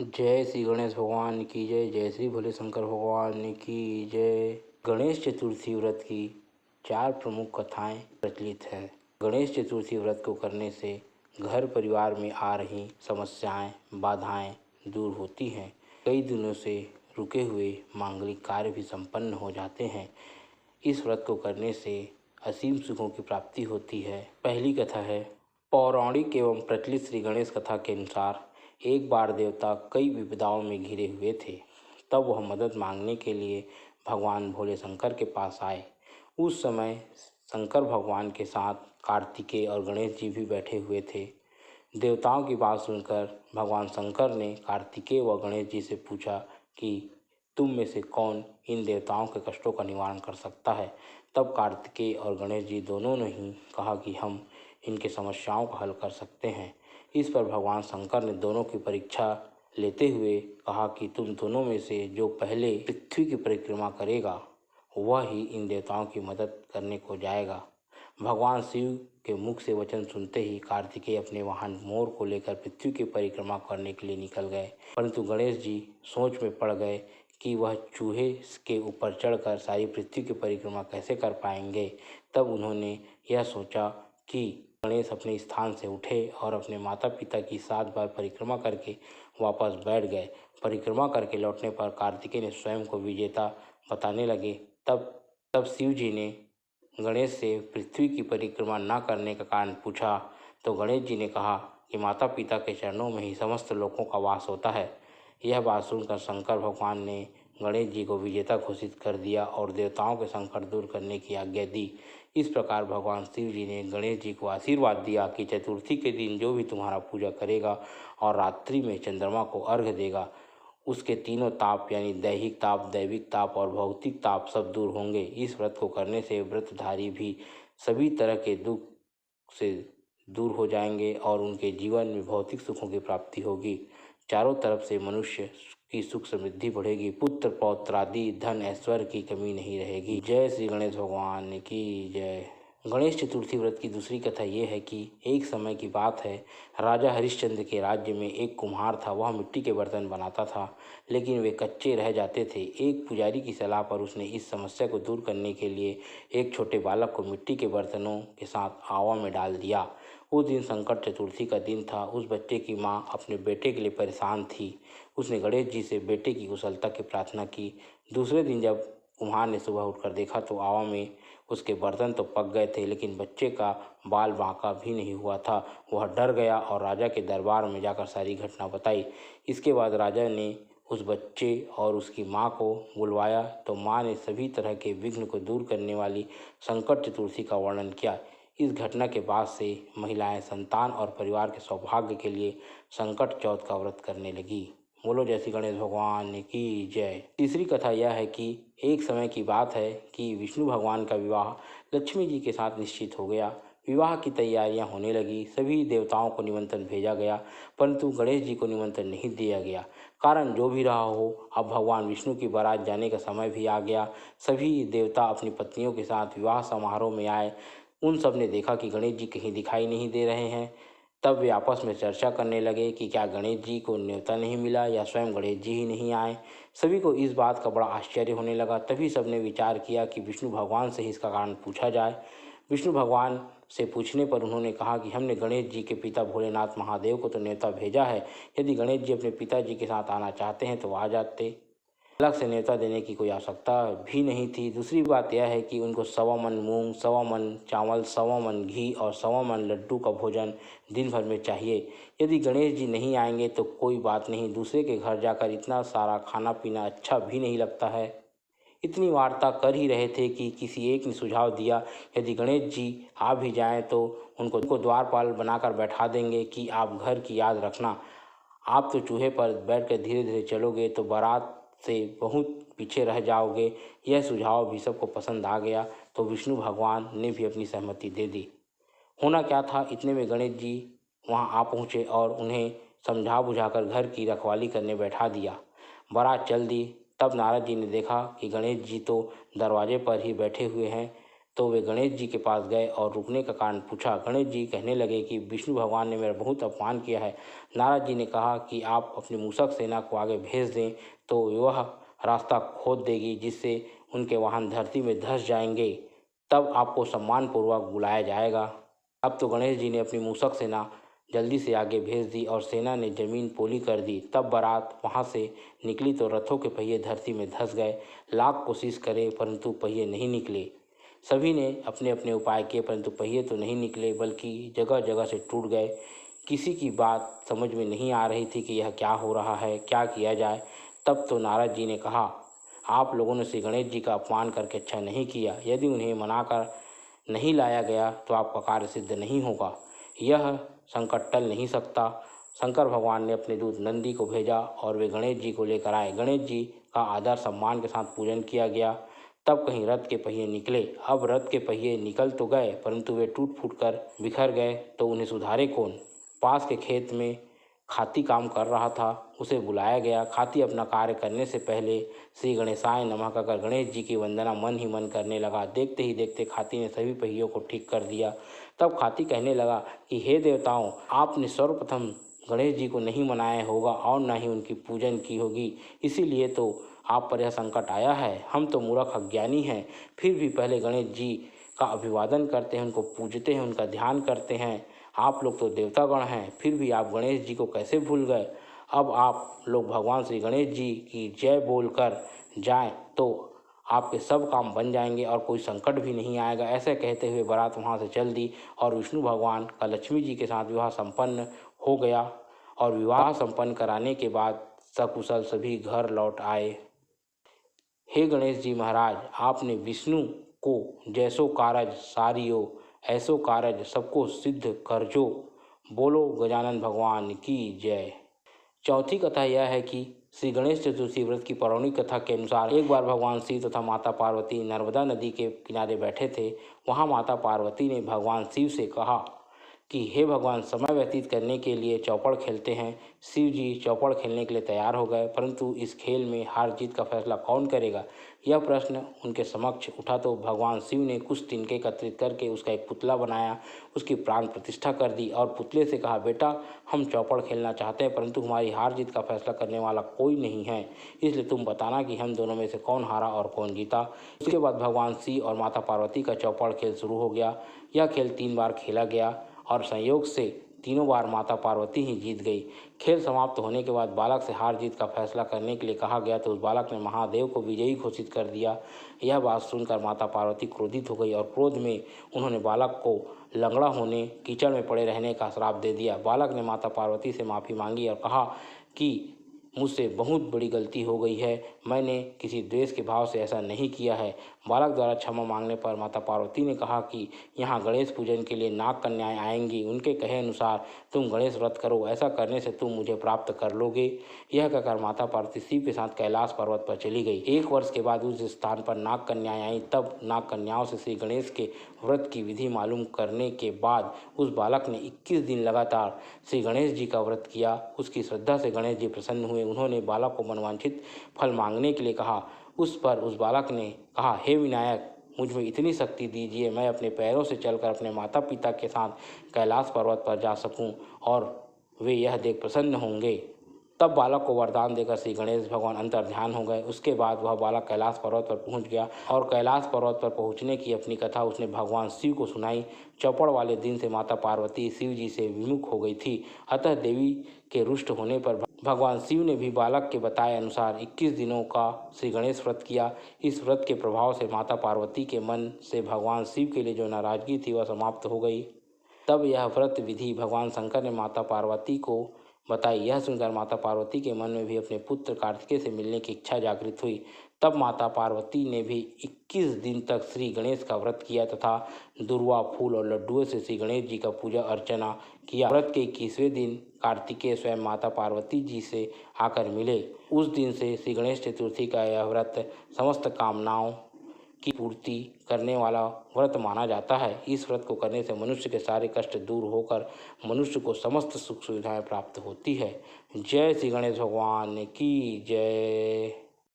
जय श्री गणेश भगवान की जय। जय श्री भोले शंकर भगवान की जय। गणेश चतुर्थी व्रत की 4 प्रमुख कथाएं प्रचलित हैं। गणेश चतुर्थी व्रत को करने से घर परिवार में आ रही समस्याएं, बाधाएं दूर होती हैं। कई दिनों से रुके हुए मांगलिक कार्य भी संपन्न हो जाते हैं। इस व्रत को करने से असीम सुखों की प्राप्ति होती है। पहली कथा है, पौराणिक एवं प्रचलित श्री गणेश कथा के अनुसार एक बार देवता कई विपदाओं में घिरे हुए थे। तब वह मदद मांगने के लिए भगवान भोले शंकर के पास आए। उस समय शंकर भगवान के साथ कार्तिकेय और गणेश जी भी बैठे हुए थे। देवताओं की बात सुनकर भगवान शंकर ने कार्तिकेय व गणेश जी से पूछा कि तुम में से कौन इन देवताओं के कष्टों का निवारण कर सकता है। तब कार्तिकेय और गणेश जी दोनों ने ही कहा कि हम इनके समस्याओं का हल कर सकते हैं। इस पर भगवान शंकर ने दोनों की परीक्षा लेते हुए कहा कि तुम दोनों में से जो पहले पृथ्वी की परिक्रमा करेगा वह ही इन देवताओं की मदद करने को जाएगा। भगवान शिव के मुख से वचन सुनते ही कार्तिकेय अपने वाहन मोर को लेकर पृथ्वी की परिक्रमा करने के लिए निकल गए, परंतु गणेश जी सोच में पड़ गए कि वह चूहे के ऊपर चढ़कर सारी पृथ्वी की परिक्रमा कैसे कर पाएंगे। तब उन्होंने यह सोचा कि गणेश अपने स्थान से उठे और अपने माता पिता की 7 बार परिक्रमा करके वापस बैठ गए। परिक्रमा करके लौटने पर कार्तिकेय ने स्वयं को विजेता बताने लगे। तब शिव जी ने गणेश से पृथ्वी की परिक्रमा न करने का कारण पूछा तो गणेश जी ने कहा कि माता पिता के चरणों में ही समस्त लोकों का वास होता है। यह बात सुनकर शंकर भगवान ने गणेश जी को विजेता घोषित कर दिया और देवताओं के संकट दूर करने की आज्ञा दी। इस प्रकार भगवान शिव जी ने गणेश जी को आशीर्वाद दिया कि चतुर्थी के दिन जो भी तुम्हारा पूजा करेगा और रात्रि में चंद्रमा को अर्घ्य देगा, उसके तीनों ताप यानी दैहिक ताप, दैविक ताप और भौतिक ताप सब दूर होंगे। इस व्रत को करने से व्रतधारी भी सभी तरह के दुख से दूर हो जाएंगे और उनके जीवन में भौतिक सुखों की प्राप्ति होगी। चारों तरफ से मनुष्य की सुख समृद्धि बढ़ेगी। पुत्र पौत्र आदि धन ऐश्वर्य की कमी नहीं रहेगी। जय श्री गणेश भगवान की जय। गणेश चतुर्थी व्रत की दूसरी कथा ये है कि एक समय की बात है, राजा हरिश्चंद्र के राज्य में एक कुम्हार था। वह मिट्टी के बर्तन बनाता था, लेकिन वे कच्चे रह जाते थे। एक पुजारी की सलाह पर उसने इस समस्या को दूर करने के लिए एक छोटे बालक को मिट्टी के बर्तनों के साथ आवा में डाल दिया। उस दिन संकट चतुर्थी का दिन था। उस बच्चे की माँ अपने बेटे के लिए परेशान थी। उसने गणेश जी से बेटे की कुशलता की प्रार्थना की। दूसरे दिन जब कुम्हार ने सुबह उठकर देखा तो आवा में उसके बर्तन तो पक गए थे, लेकिन बच्चे का बाल बांका भी नहीं हुआ था। वह डर गया और राजा के दरबार में जाकर सारी घटना बताई। इसके बाद राजा ने उस बच्चे और उसकी माँ को बुलवाया तो माँ ने सभी तरह के विघ्न को दूर करने वाली संकट चतुर्थी का वर्णन किया। इस घटना के बाद से महिलाएं संतान और परिवार के सौभाग्य के लिए संकट चौथ का व्रत करने लगी। बोलो जय श्री गणेश भगवान की जय। तीसरी कथा यह है कि एक समय की बात है कि विष्णु भगवान का विवाह लक्ष्मी जी के साथ निश्चित हो गया। विवाह की तैयारियां होने लगी। सभी देवताओं को निमंत्रण भेजा गया, परंतु गणेश जी को निमंत्रण नहीं दिया गया। कारण जो भी रहा हो, अब भगवान विष्णु की बारात जाने का समय भी आ गया। सभी देवता अपनी पत्नियों के साथ विवाह समारोह में आए। उन सब ने देखा कि गणेश जी कहीं दिखाई नहीं दे रहे हैं। तब वे आपस में चर्चा करने लगे कि क्या गणेश जी को न्योता नहीं मिला या स्वयं गणेश जी ही नहीं आए। सभी को इस बात का बड़ा आश्चर्य होने लगा। तभी सबने विचार किया कि विष्णु भगवान से ही इसका कारण पूछा जाए। विष्णु भगवान से पूछने पर उन्होंने कहा कि हमने गणेश जी के पिता भोलेनाथ महादेव को तो न्योता भेजा है। यदि गणेश जी अपने पिताजी के साथ आना चाहते हैं तो आ जाते। अलग से न्योता देने की कोई आवश्यकता भी नहीं थी। दूसरी बात यह है कि उनको 1.25 मन मूंग, 1.25 मन चावल, 1.25 मन घी और 1.25 मन लड्डू का भोजन दिन भर में चाहिए। यदि गणेश जी नहीं आएंगे तो कोई बात नहीं, दूसरे के घर जाकर इतना सारा खाना पीना अच्छा भी नहीं लगता है। इतनी वार्ता कर ही रहे थे कि किसी एक ने सुझाव दिया, यदि गणेश जी आ भी जाएं तो उनको द्वारपाल बनाकर बैठा देंगे कि आप घर की याद रखना। आप तो चूहे पर बैठकर धीरे धीरे चलोगे तो बारात से बहुत पीछे रह जाओगे। यह सुझाव भी सबको पसंद आ गया, तो विष्णु भगवान ने भी अपनी सहमति दे दी। होना क्या था, इतने में गणेश जी वहां आ पहुंचे और उन्हें समझा बुझाकर घर की रखवाली करने बैठा दिया। बारात चल दी। तब नारद जी ने देखा कि गणेश जी तो दरवाजे पर ही बैठे हुए हैं। तो वे गणेश जी के पास गए और रुकने का कारण पूछा। गणेश जी कहने लगे कि विष्णु भगवान ने मेरा बहुत अपमान किया है। नारद जी ने कहा कि आप अपनी मूषक सेना को आगे भेज दें तो वह रास्ता खोद देगी, जिससे उनके वाहन धरती में धंस जाएंगे, तब आपको सम्मानपूर्वक बुलाया जाएगा। अब तो गणेश जी ने अपनी मूषक सेना जल्दी से आगे भेज दी और सेना ने जमीन पोली कर दी। तब बारात वहाँ से निकली तो रथों के पहिए धरती में धंस गए। लाख कोशिश करे परंतु पहिए नहीं निकले। सभी ने अपने अपने उपाय किए परंतु पहिए तो नहीं निकले, बल्कि जगह जगह से टूट गए। किसी की बात समझ में नहीं आ रही थी कि यह क्या हो रहा है, क्या किया जाए। तब तो नारद जी ने कहा, आप लोगों ने श्री गणेश जी का अपमान करके अच्छा नहीं किया। यदि उन्हें मनाकर नहीं लाया गया तो आपका कार्य सिद्ध नहीं होगा। यह संकट टल नहीं सकता। शंकर भगवान ने अपने दूत नंदी को भेजा और वे गणेश जी को लेकर आए। गणेश जी का आदर सम्मान के साथ पूजन किया गया। तब कहीं रथ के पहिए निकले। अब रथ के पहिए निकल तो गए परंतु वे टूट फूट कर बिखर गए, तो उन्हें सुधारे कौन। पास के खेत में खाती काम कर रहा था, उसे बुलाया गया। खाती अपना कार्य करने से पहले श्री गणेशाय नमः कहकर गणेश जी की वंदना मन ही मन करने लगा। देखते ही देखते खाती ने सभी पहियों को ठीक कर दिया। तब खाती कहने लगा कि हे देवताओं, आपने सर्वप्रथम गणेश जी को नहीं मनाया होगा और न ही उनकी पूजन की होगी, इसीलिए तो आप पर यह संकट आया है। हम तो मूर्ख अज्ञानी हैं, फिर भी पहले गणेश जी का अभिवादन करते हैं, उनको पूजते हैं, उनका ध्यान करते हैं। आप लोग तो देवतागण हैं, फिर भी आप गणेश जी को कैसे भूल गए। अब आप लोग भगवान श्री गणेश जी की जय बोलकर जाएं तो आपके सब काम बन जाएंगे और कोई संकट भी नहीं आएगा। ऐसे कहते हुए बारात वहाँ से चल दी और विष्णु भगवान का लक्ष्मी जी के साथ विवाह संपन्न हो गया। और विवाह संपन्न कराने के बाद सकुशल सभी घर लौट आए। हे गणेश जी महाराज, आपने विष्णु को जैसो कारज सारियो, ऐसो कारज सबको सिद्ध करजो। बोलो गजानन भगवान की जय। चौथी कथा यह है कि श्री गणेश चतुर्थी व्रत की पौराणिक कथा के अनुसार एक बार भगवान शिव तथा माता पार्वती नर्मदा नदी के किनारे बैठे थे। वहाँ माता पार्वती ने भगवान शिव से कहा कि हे भगवान, समय व्यतीत करने के लिए चौपड़ खेलते हैं। शिव जी चौपड़ खेलने के लिए तैयार हो गए, परंतु इस खेल में हार जीत का फैसला कौन करेगा, यह प्रश्न उनके समक्ष उठा। तो भगवान शिव ने कुछ तिनके एकत्रित करके उसका एक पुतला बनाया, उसकी प्राण प्रतिष्ठा कर दी और पुतले से कहा, बेटा हम चौपड़ खेलना चाहते हैं परंतु हमारी हार जीत का फैसला करने वाला कोई नहीं है, इसलिए तुम बताना कि हम दोनों में से कौन हारा और कौन जीता। उसके बाद भगवान शिव और माता पार्वती का चौपड़ खेल शुरू हो गया। यह खेल 3 बार खेला गया और संयोग से तीनों बार माता पार्वती ही जीत गई। खेल समाप्त होने के बाद बालक से हार जीत का फैसला करने के लिए कहा गया तो उस बालक ने महादेव को विजयी घोषित कर दिया। यह बात सुनकर माता पार्वती क्रोधित हो गई और क्रोध में उन्होंने बालक को लंगड़ा होने, कीचड़ में पड़े रहने का श्राप दे दिया। बालक ने माता पार्वती से माफ़ी मांगी और कहा कि मुझसे बहुत बड़ी गलती हो गई है, मैंने किसी द्वेष के भाव से ऐसा नहीं किया है। बालक द्वारा क्षमा मांगने पर माता पार्वती ने कहा कि यहाँ गणेश पूजन के लिए नाग कन्याएं आएंगी, उनके कहे अनुसार तुम गणेश व्रत करो, ऐसा करने से तुम मुझे प्राप्त कर लोगे। यह कहकर माता पार्वती शिव के साथ कैलाश पर्वत पर चली गई। 1 वर्ष के बाद उस स्थान पर नाग कन्याएं आईं। तब नाग कन्याओं से श्री गणेश के व्रत की विधि मालूम करने के बाद उस बालक ने 21 दिन लगातार श्री गणेश जी का व्रत किया। उसकी श्रद्धा से गणेश जी प्रसन्न हुए। उन्होंने बालक को मनवांछित फल मांगने के लिए कहा। उस पर उस बालक ने कहा, हे विनायक, मुझ में इतनी शक्ति दीजिए, मैं अपने पैरों से चलकर अपने माता पिता के साथ कैलाश पर्वत पर जा सकूं और वे यह देख प्रसन्न होंगे। तब बालक को वरदान देकर श्री गणेश भगवान अंतर ध्यान हो गए। उसके बाद वह बालक कैलाश पर्वत पर पहुंच गया और कैलाश पर्वत पर पहुंचने की अपनी कथा उसने भगवान शिव को सुनाई। चौपड़ वाले दिन से माता पार्वती शिव जी से विमुख हो गई थी। अतः देवी के रुष्ट होने पर भगवान शिव ने भी बालक के बताए अनुसार 21 दिनों का श्री गणेश व्रत किया। इस व्रत के प्रभाव से माता पार्वती के मन से भगवान शिव के लिए जो नाराजगी थी वह समाप्त हो गई। तब यह व्रत विधि भगवान शंकर ने माता पार्वती को बताई। यह सुनकर माता पार्वती के मन में भी अपने पुत्र कार्तिकेय से मिलने की इच्छा जागृत हुई। तब माता पार्वती ने भी 21 दिन तक श्री गणेश का व्रत किया तथा दुर्वा, फूल और लड्डुओं से श्री गणेश जी का पूजा अर्चना किया। व्रत के 21वें दिन कार्तिकेय स्वयं माता पार्वती जी से आकर मिले। उस दिन से श्री गणेश चतुर्थी का यह व्रत समस्त कामनाओं की पूर्ति करने वाला व्रत माना जाता है। इस व्रत को करने से मनुष्य के सारे कष्ट दूर होकर मनुष्य को समस्त सुख सुविधाएं प्राप्त होती है। जय श्री गणेश भगवान की जय।